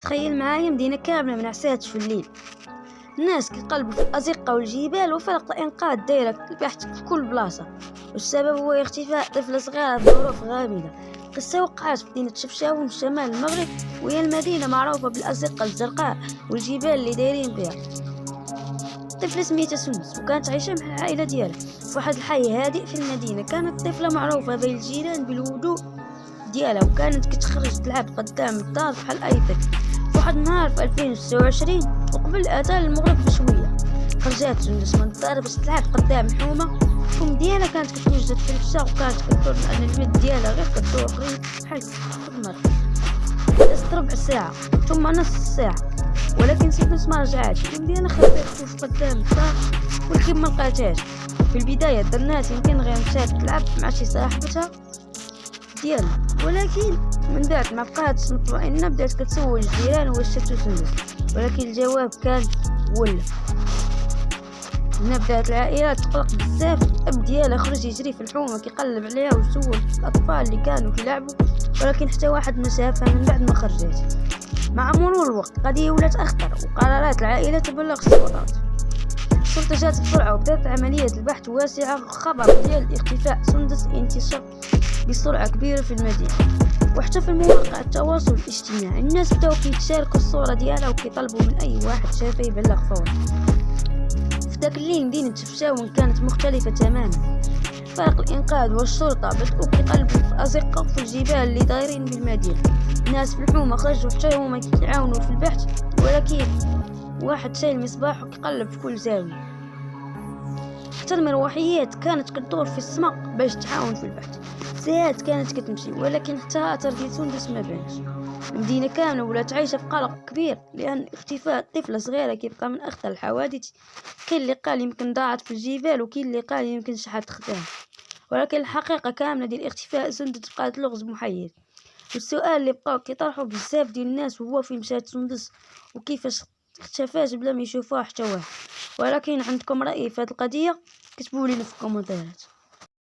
تخيل معايا مدينة كاملة منعساتش في الليل. الناس كيقلبوا في الأزقة والجبال وفرق الإنقاذ دايرة البحث في كل بلاصة، والسبب هو اختفاء طفلة صغيرة بظروف غامضة. قصة وقعت في مدينة شفشاون شمال المغرب، وهي المدينة معروفة بالأزقة الزرقاء والجبال اللي دايرين بها. طفلة سميتها سندس وكانت عايشة مع العائلة ديالها في واحد الحي هادئ في المدينة. كانت طفلة معروفة بين الجيران بالهدوء ديالها، وكانت كتخرج تلعب قدام الدار بحال أي طفل. واحد النهار في 2029 وقبل أذان المغرب بشوية، خرجات سندس من الدار باش تلعب قدام الحومة. الأم ديالها كانت كتوجد في الفشا وكانت كتظن أن البنت ديالها غير كدور قريب بحال المرة. دازت ربع ساعة ثم نص ساعة، ولكن سندس ما رجعاتش. الأم ديالها خرجت توقف قدام الدار ولكن ما لقاتهاش. في البداية ظنات يمكن غير مشات تلعب مع شي صاحبتها ديالها، ولكن من بعد ما بقات مطمئنة بدات كتسول الجيران واش شفتو سندس، ولكن الجواب كان ولا. هنا بدات العائلة تقلق بزاف. الأب ديالها خرج يجري في الحومة كيقلب عليها وسول الأطفال اللي كانوا كيلعبوا، ولكن حتى واحد ما شافها من بعد ما خرجت. مع مرور الوقت القضية ولات أخطر وقررت العائلة تبلغ السلطات. الشرطة جات بسرعة وبدات عملية البحث واسعة. خبر ديال اختفاء سندس انتشر بسرعة كبيرة في المدينة، وحتى في مواقع التواصل الاجتماعي الناس بداو كيتشاركوا الصورة ديالها وكيطلبوا من أي واحد شافها يبلغ فورا. في داك الليل مدينة شفشاون كانت مختلفة تماما. فرق الإنقاذ والشرطة بدأوا كيقلبوا في الأزقة وفي الجبال اللي دايرين بالمدينة. الناس في الحومة خرجوا حتى هما كيتعاونوا في البحث، ولكن واحد شايل مصباح وكيقلب في كل زاوية. حتى المروحيات كانت كدور في السماء باش تعاون في البحث. ساعات كانت كتمشي ولكن حتى اثر ديال سندس ما بانش. المدينة كاملة ولات عايشة في قلق كبير، لأن اختفاء طفلة صغيرة كيبقى من أخطر الحوادث. كاين اللي قال يمكن ضاعت في الجبال، وكاين اللي قال يمكن شحات خدام، ولكن الحقيقة كاملة ديال اختفاء سندس بقات لغز محير. والسؤال اللي بقاو كيطرحوا بزاف ديال الناس هو فين مشات سندس وكيفاش اختفات بلا ما يشوفوها حتى واحد. ولكن عندكم رأي في هذه القضية؟ كتبوا لي في الكومنتات.